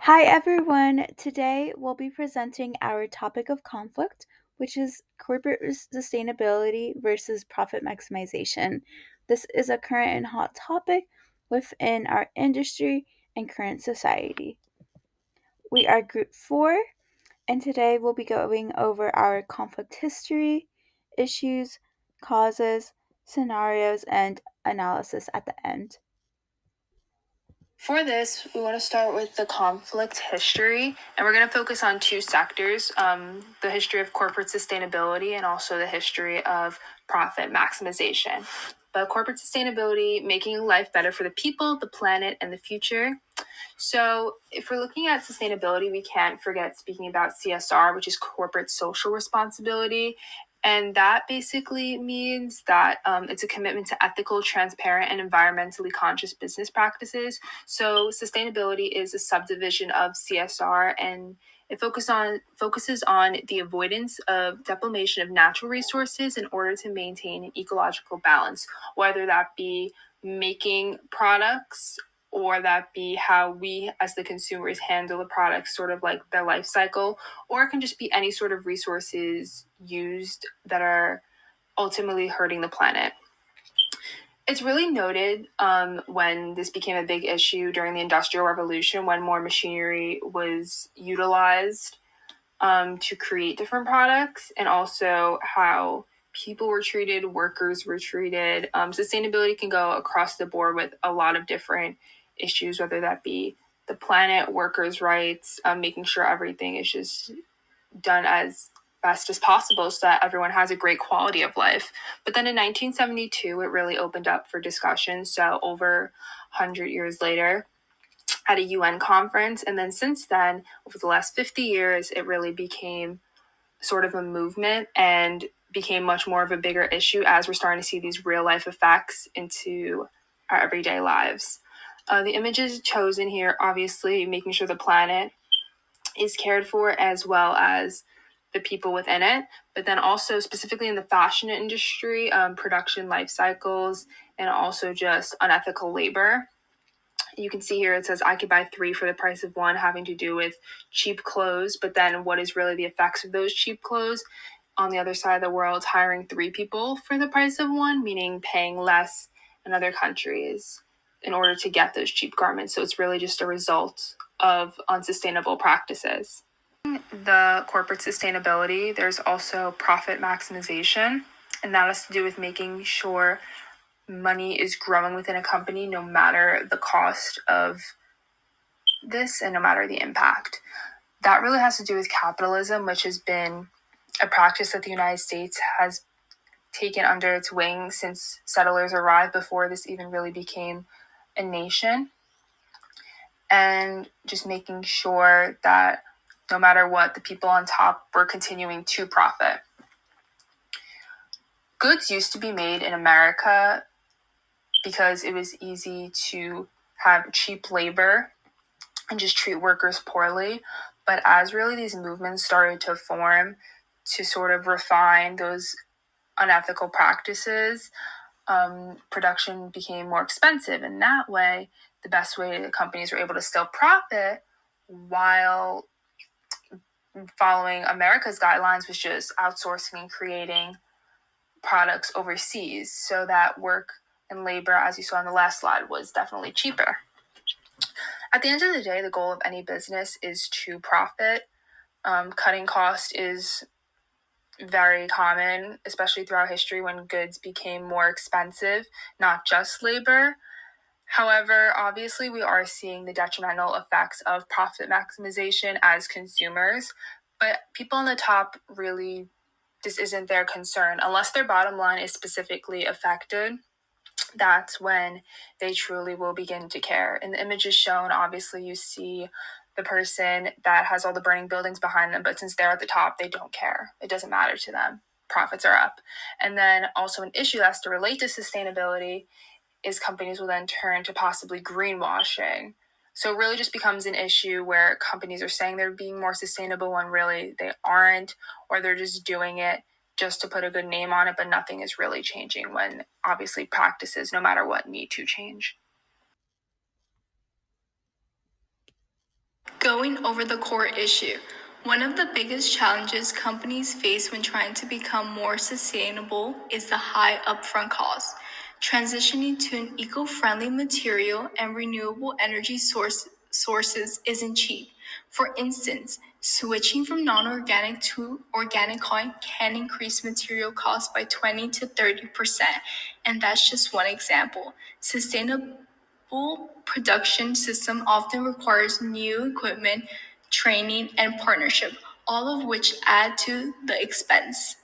Hi everyone! Today we'll be presenting our topic of conflict, which is corporate sustainability versus profit maximization. This is a current and hot topic within our industry and current society. We are Group 4, and today we'll be going over our conflict history, issues, causes, scenarios, and analysis at the end. For this, we want to start with the conflict history, and we're going to focus on two sectors, the history of corporate sustainability and also the history of profit maximization. But corporate sustainability, making life better for the people, the planet, and the future. So if we're looking at sustainability, we can't forget speaking about CSR, which is corporate social responsibility. And that basically means that it's a commitment to ethical, transparent, and environmentally conscious business practices. So sustainability is a subdivision of CSR, and it focuses on the avoidance of depletion of natural resources in order to maintain an ecological balance, whether that be making products or that be how we as the consumers handle the products, sort of like their life cycle, or it can just be any sort of resources used that are ultimately hurting the planet. It's really noted when this became a big issue during the Industrial Revolution, when more machinery was utilized to create different products, and also how people were treated, workers were treated. Sustainability can go across the board with a lot of different issues, whether that be the planet, workers' rights, making sure everything is just done as best as possible so that everyone has a great quality of life. But then in 1972, it really opened up for discussion. So over 100 years later, at a UN conference. And then since then, over the last 50 years, it really became sort of a movement and became much more of a bigger issue as we're starting to see these real life effects into our everyday lives. The images chosen here, obviously, making sure the planet is cared for as well as the people within it, but then also specifically in the fashion industry, production life cycles, and also just unethical labor. You can see here it says I could buy 3 for the price of 1, having to do with cheap clothes, but then what is really the effects of those cheap clothes? On the other side of the world, hiring 3 people for the price of 1, meaning paying less in other countries in order to get those cheap garments. So it's really just a result of unsustainable practices. The corporate sustainability, there's also profit maximization, and that has to do with making sure money is growing within a company no matter the cost of this and no matter the impact. That really has to do with capitalism, which has been a practice that the United States has taken under its wing since settlers arrived, before this even really became a nation. And just making sure that no matter what, the people on top were continuing to profit. Goods used to be made in America because it was easy to have cheap labor and just treat workers poorly. But as really these movements started to form to sort of refine those unethical practices, production became more expensive. And that way, the best way the companies were able to still profit while following America's guidelines was just outsourcing and creating products overseas, so that work and labor, as you saw on the last slide, was definitely cheaper. At the end of the day, the goal of any business is to profit. Cutting cost is very common, especially throughout history when goods became more expensive, not just labor. However, obviously, we are seeing the detrimental effects of profit maximization as consumers, but people on the top really, this isn't their concern. Unless their bottom line is specifically affected, that's when they truly will begin to care. In the images shown, obviously, you see the person that has all the burning buildings behind them, but since they're at the top, they don't care. It doesn't matter to them. Profits are up. And then also an issue that's to relate to sustainability is companies will then turn to possibly greenwashing. So it really just becomes an issue where companies are saying they're being more sustainable when really they aren't, or they're just doing it just to put a good name on it, but nothing is really changing when obviously practices, no matter what, need to change. Going over the core issue, one of the biggest challenges companies face when trying to become more sustainable is the high upfront cost. Transitioning to an eco-friendly material and renewable energy sources isn't cheap. For instance, switching from non-organic to organic cotton can increase material costs by 20 to 30%, and that's just one example. Sustainable production system often requires new equipment, training, and partnership, all of which add to the expense.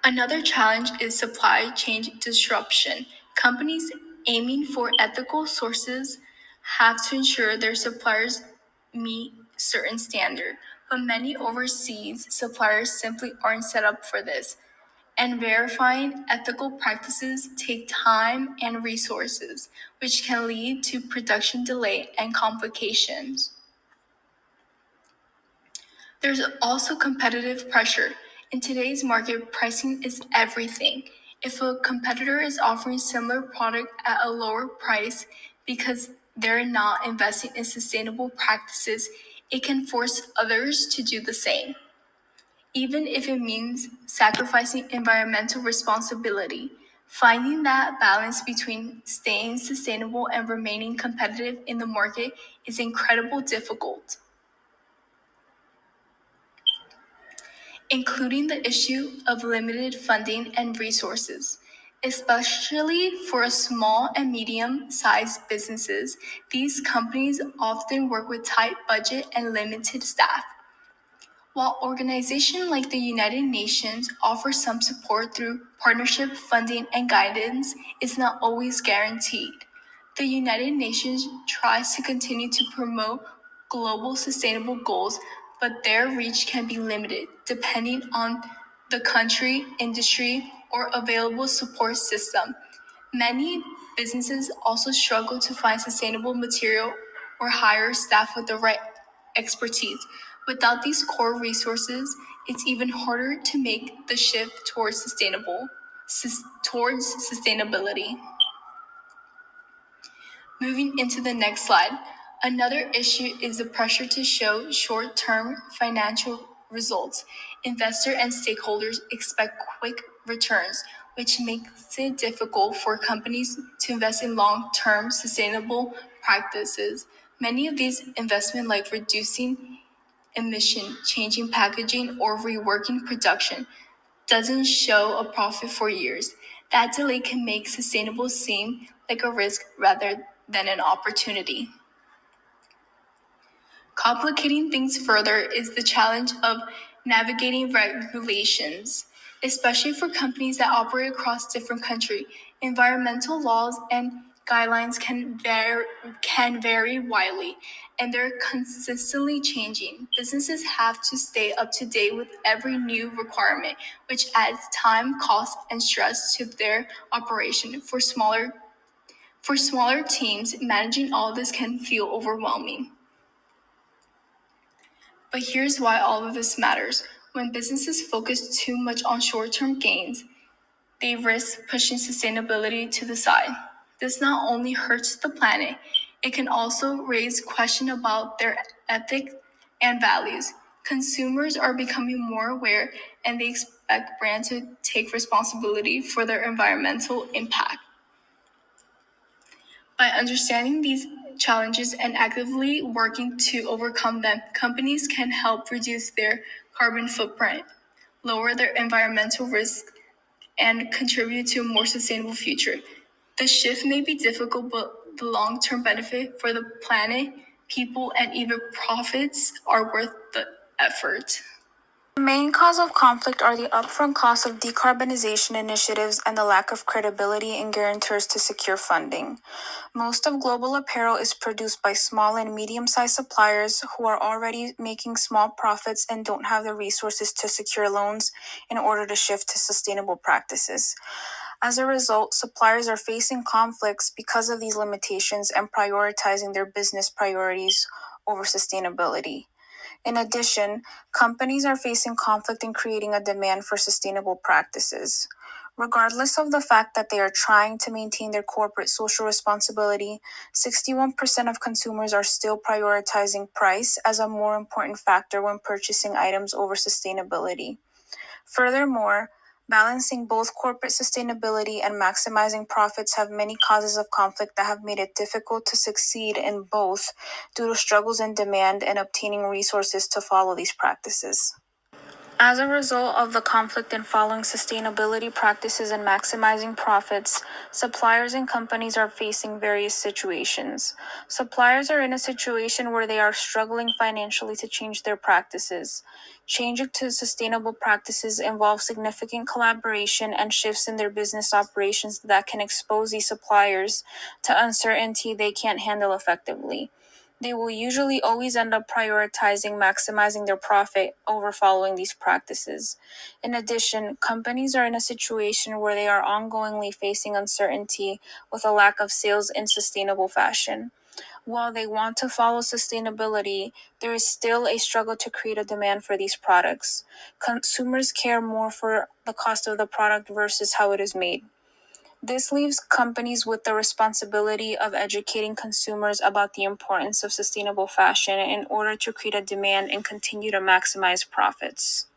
Another challenge is supply chain disruption. Companies aiming for ethical sources have to ensure their suppliers meet certain standards, but many overseas suppliers simply aren't set up for this. And verifying ethical practices take time and resources, which can lead to production delay and complications. There's also competitive pressure. In today's market, pricing is everything. If a competitor is offering similar product at a lower price because they're not investing in sustainable practices, it can force others to do the same, even if it means sacrificing environmental responsibility. Finding that balance between staying sustainable and remaining competitive in the market is incredibly difficult, including the issue of limited funding and resources. Especially for small and medium-sized businesses, these companies often work with tight budget and limited staff. While organizations like the United Nations offer some support through partnership funding and guidance, it's not always guaranteed. The United Nations tries to continue to promote global sustainable goals, but their reach can be limited depending on the country, industry, or available support system. Many businesses also struggle to find sustainable material or hire staff with the right expertise. Without these core resources, it's even harder to make the shift towards sustainability. Moving into the next slide, another issue is the pressure to show short-term financial results. Investors and stakeholders expect quick returns, which makes it difficult for companies to invest in long-term sustainable practices. Many of these investments, like reducing emission, changing packaging, or reworking production, doesn't show a profit for years. That delay can make sustainable seem like a risk rather than an opportunity. Complicating things further is the challenge of navigating regulations, especially for companies that operate across different countries. Environmental laws and guidelines can vary widely, and they're consistently changing. Businesses have to stay up to date with every new requirement, which adds time, cost, and stress to their operation. For smaller teams, managing all this can feel overwhelming. But here's why all of this matters. When businesses focus too much on short-term gains, they risk pushing sustainability to the side. This not only hurts the planet, it can also raise questions about their ethics and values. Consumers are becoming more aware, and they expect brands to take responsibility for their environmental impact. By understanding these challenges and actively working to overcome them, companies can help reduce their carbon footprint, lower their environmental risk, and contribute to a more sustainable future. The shift may be difficult, but the long-term benefit for the planet, people, and even profits are worth the effort. The main cause of conflict are the upfront costs of decarbonization initiatives and the lack of credibility in guarantors to secure funding. Most of global apparel is produced by small and medium-sized suppliers who are already making small profits and don't have the resources to secure loans in order to shift to sustainable practices. As a result, suppliers are facing conflicts because of these limitations and prioritizing their business priorities over sustainability. In addition, companies are facing conflict in creating a demand for sustainable practices. Regardless of the fact that they are trying to maintain their corporate social responsibility, 61% of consumers are still prioritizing price as a more important factor when purchasing items over sustainability. Furthermore, balancing both corporate sustainability and maximizing profits have many causes of conflict that have made it difficult to succeed in both due to struggles in demand and obtaining resources to follow these practices. As a result of the conflict in following sustainability practices and maximizing profits, suppliers and companies are facing various situations. Suppliers are in a situation where they are struggling financially to change their practices. Changing to sustainable practices involves significant collaboration and shifts in their business operations that can expose these suppliers to uncertainty they can't handle effectively. They will usually always end up prioritizing maximizing their profit over following these practices. In addition, companies are in a situation where they are ongoingly facing uncertainty with a lack of sales in sustainable fashion. While they want to follow sustainability, there is still a struggle to create a demand for these products. Consumers care more for the cost of the product versus how it is made. This leaves companies with the responsibility of educating consumers about the importance of sustainable fashion in order to create a demand and continue to maximize profits.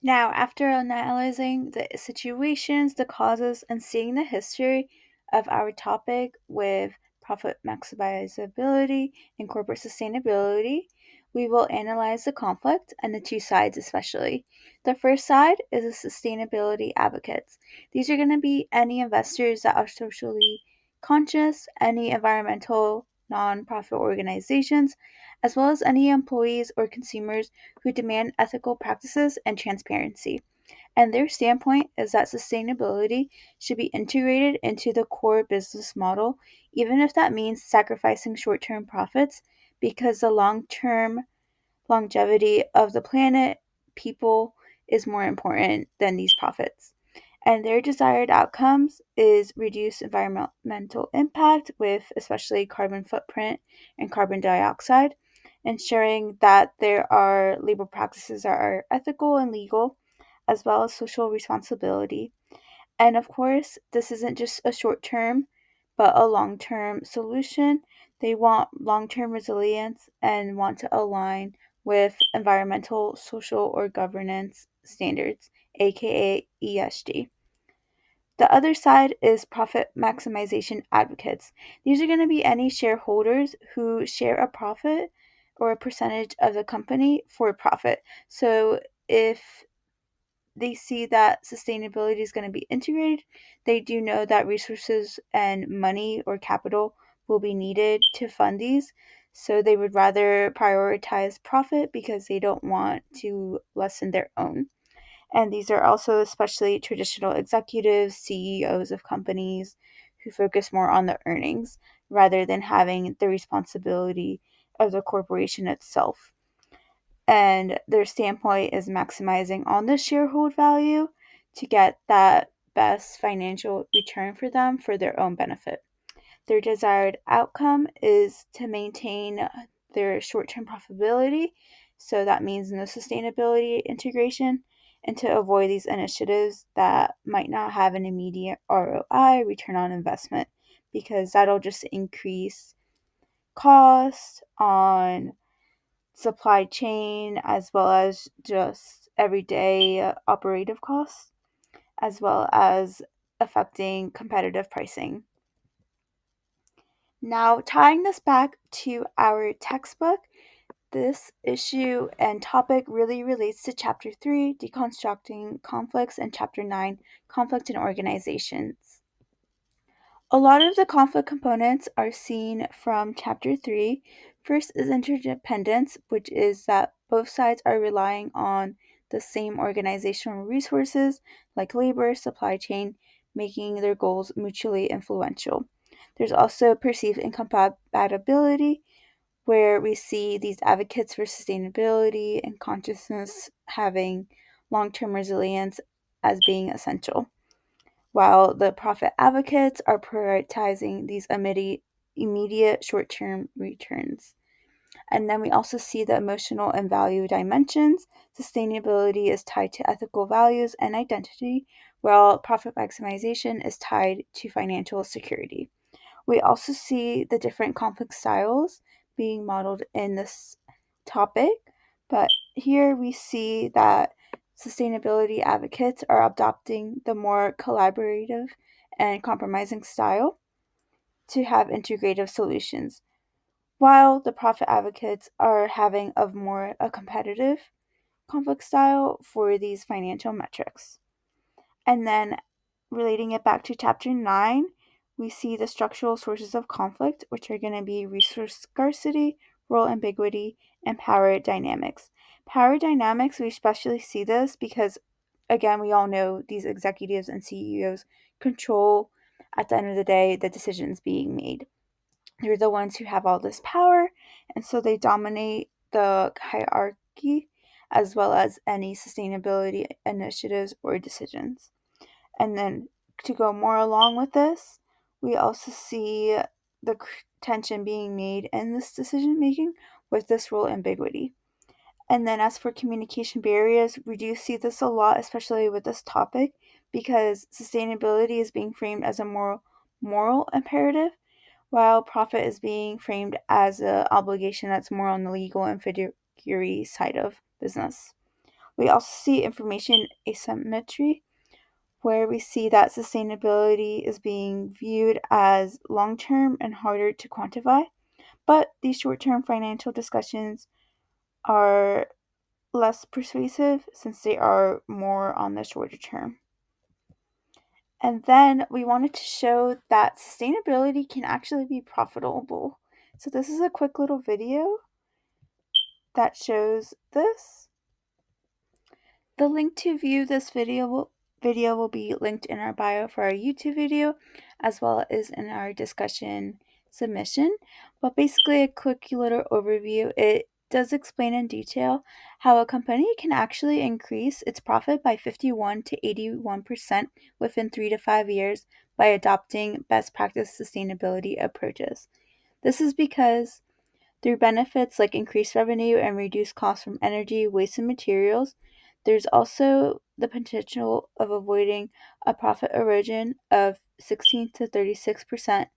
Now, after analyzing the situations, the causes, and seeing the history of our topic with profit maximizability and corporate sustainability, we will analyze the conflict and the two sides, especially. The first side is the sustainability advocates. These are going to be any investors that are socially conscious, any environmental nonprofit organizations, as well as any employees or consumers who demand ethical practices and transparency. And their standpoint is that sustainability should be integrated into the core business model, even if that means sacrificing short term profits, because the long term longevity of the planet, people, is more important than these profits. And their desired outcomes is reduce environmental impact with especially carbon footprint and carbon dioxide, ensuring that there are labor practices that are ethical and legal, as well as social responsibility. And of course, this isn't just a short term, but a long term solution. They want long term resilience and want to align with environmental, social, or governance standards, aka ESG. The other side is profit maximization advocates. These are going to be any shareholders who share a profit or a percentage of the company for profit. So if they see that sustainability is going to be integrated, they do know that resources and money or capital will be needed to fund these. So they would rather prioritize profit because they don't want to lessen their own. And these are also especially traditional executives, CEOs of companies who focus more on the earnings rather than having the responsibility of the corporation itself. And their standpoint is maximizing on the shareholder value to get that best financial return for them for their own benefit. Their desired outcome is to maintain their short term profitability, so that means no sustainability integration, and to avoid these initiatives that might not have an immediate ROI, return on investment, because that'll just increase costs on supply chain as well as just everyday operative costs, as well as affecting competitive pricing. Now, tying this back to our textbook, this issue and topic really relates to Chapter 3, Deconstructing Conflicts, and Chapter 9, Conflict in Organizations. A lot of the conflict components are seen from Chapter 3. First is interdependence, which is that both sides are relying on the same organizational resources like labor, supply chain, making their goals mutually influential. There's also perceived incompatibility, where we see these advocates for sustainability and consciousness having long term resilience as being essential, while the profit advocates are prioritizing these immediate short term returns. And then we also see the emotional and value dimensions. Sustainability is tied to ethical values and identity, while profit maximization is tied to financial security. We also see the different conflict styles being modeled in this topic, but here we see that sustainability advocates are adopting the more collaborative and compromising style to have integrative solutions, while the profit advocates are having a competitive conflict style for these financial metrics. And then relating it back to chapter 9, we see the structural sources of conflict, which are going to be resource scarcity, role ambiguity, and power dynamics. Power dynamics, we especially see this because, again, we all know these executives and CEOs control, at the end of the day, the decisions being made. They're the ones who have all this power, and so they dominate the hierarchy as well as any sustainability initiatives or decisions. And then to go more along with this, we also see the tension being made in this decision making with this role ambiguity. And then as for communication barriers, we do see this a lot, especially with this topic, because sustainability is being framed as a moral imperative, while profit is being framed as an obligation that's more on the legal and fiduciary side of business. We also see information asymmetry, where we see that sustainability is being viewed as long term and harder to quantify. But these short term financial discussions are less persuasive since they are more on the shorter term. And then we wanted to show that sustainability can actually be profitable. So this is a quick little video that shows this. The link to view this video will be linked in our bio for our YouTube video, as well as in our discussion submission. But basically, a quick little overview. It does explain in detail how a company can actually increase its profit by 51 to 81% within 3 to 5 years by adopting best practice sustainability approaches. This is because through benefits like increased revenue and reduced costs from energy, waste, and materials, there's also the potential of avoiding a profit erosion of 16 to 36%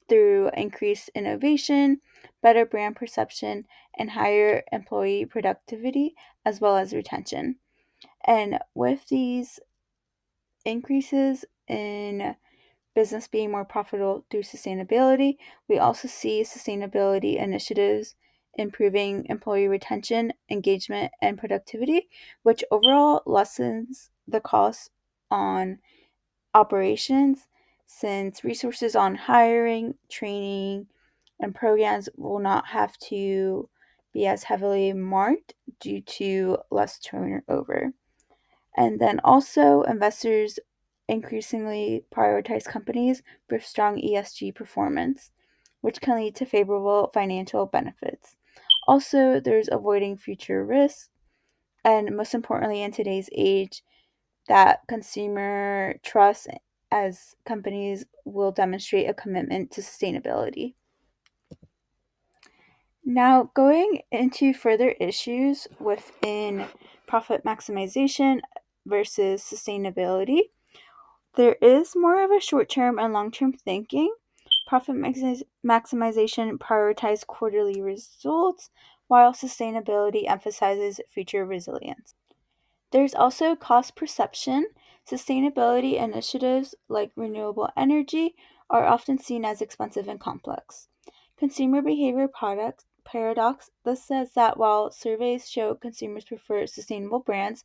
through increased innovation, better brand perception, and higher employee productivity, as well as retention. And with these increases in business being more profitable through sustainability, we also see sustainability initiatives improving employee retention, engagement, and productivity, which overall lessens the cost on operations since resources on hiring, training, and programs will not have to be as heavily marked due to less turnover. And then also, investors increasingly prioritize companies with strong ESG performance, which can lead to favorable financial benefits. Also, there's avoiding future risks, and most importantly, in today's age, that consumer trust as companies will demonstrate a commitment to sustainability. Now, going into further issues within profit maximization versus sustainability, there is more of a short term and long term thinking. Profit maximization prioritizes quarterly results, while sustainability emphasizes future resilience. There's also cost perception. Sustainability initiatives like renewable energy are often seen as expensive and complex. Consumer behavior paradox. This says that while surveys show consumers prefer sustainable brands,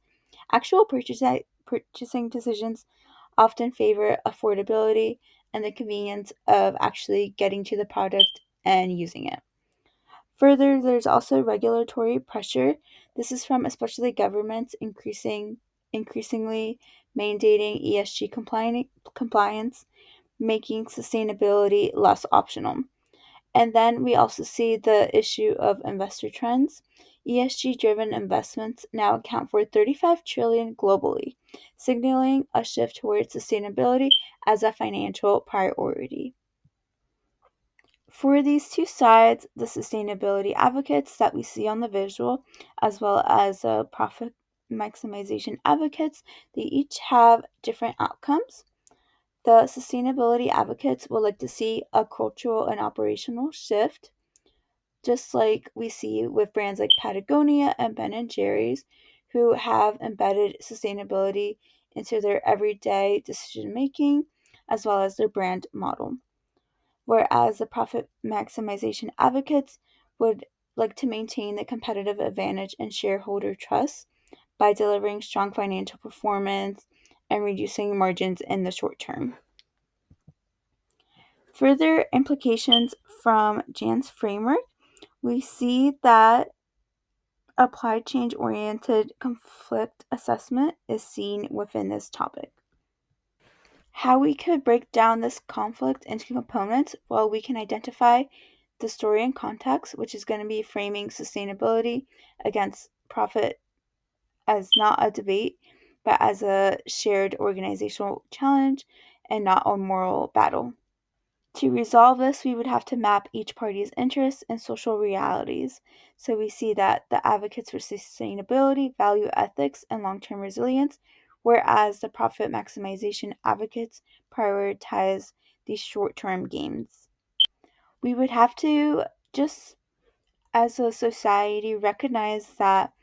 actual purchasing decisions often favor affordability and the convenience of actually getting to the product and using it. Further, there's also regulatory pressure. This is from especially governments increasingly mandating ESG compliance, making sustainability less optional. And then we also see the issue of investor trends. ESG driven investments now account for 35 trillion globally, signaling a shift towards sustainability as a financial priority. For these two sides, the sustainability advocates that we see on the visual, as well as profit maximization advocates, they each have different outcomes. The sustainability advocates would like to see a cultural and operational shift, just like we see with brands like Patagonia and Ben and Jerry's, who have embedded sustainability into their everyday decision making as well as their brand model. Whereas the profit maximization advocates would like to maintain the competitive advantage and shareholder trust by delivering strong financial performance and reducing margins in the short term. Further implications from Jan's framework, we see that applied change oriented conflict assessment is seen within this topic. How we could break down this conflict into components, well, we can identify the story and context, which is going to be framing sustainability against profit as not a debate, but as a shared organizational challenge and not a moral battle. To resolve this, we would have to map each party's interests and social realities. So we see that the advocates for sustainability value ethics and long term resilience, whereas the profit maximization advocates prioritize these short term gains. We would have to just as a society recognize that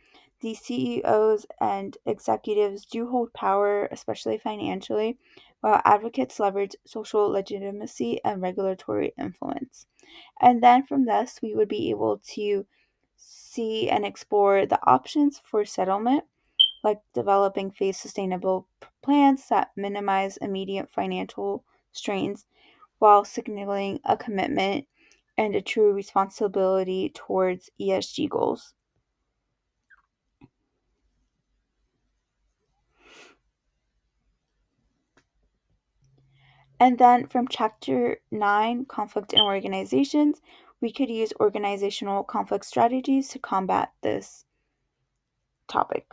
the CEOs and executives do hold power, especially financially, while advocates leverage social legitimacy and regulatory influence. And then from this, we would be able to see and explore the options for settlement, like developing phased sustainable plans that minimize immediate financial strains while signaling a commitment and a true responsibility towards ESG goals. And then from chapter 9, conflict in organizations, we could use organizational conflict strategies to combat this topic.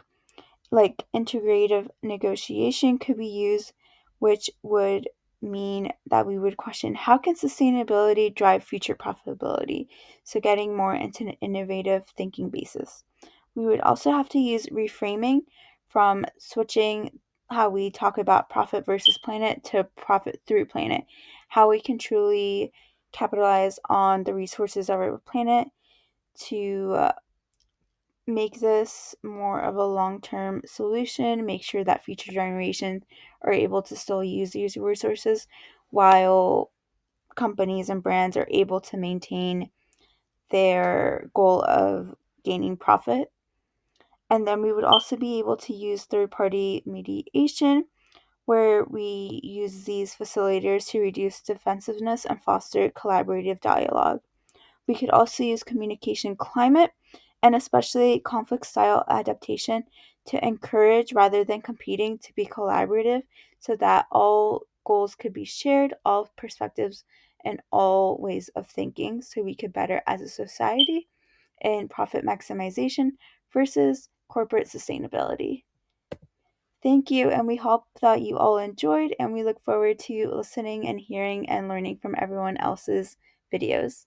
Like integrative negotiation could be used, which would mean that we would question how can sustainability drive future profitability? So getting more into an innovative thinking basis. We would also have to use reframing from switching how we talk about profit versus planet to profit through planet, how we can truly capitalize on the resources of our planet to make this more of a long term solution, make sure that future generations are able to still use these resources while companies and brands are able to maintain their goal of gaining profit. And then we would also be able to use third party mediation, where we use these facilitators to reduce defensiveness and foster collaborative dialogue. We could also use communication climate and especially conflict style adaptation to encourage rather than competing to be collaborative so that all goals could be shared, all perspectives, and all ways of thinking so we could better as a society in profit maximization versus corporate sustainability. Thank you, and we hope that you all enjoyed, and we look forward to listening and hearing and learning from everyone else's videos.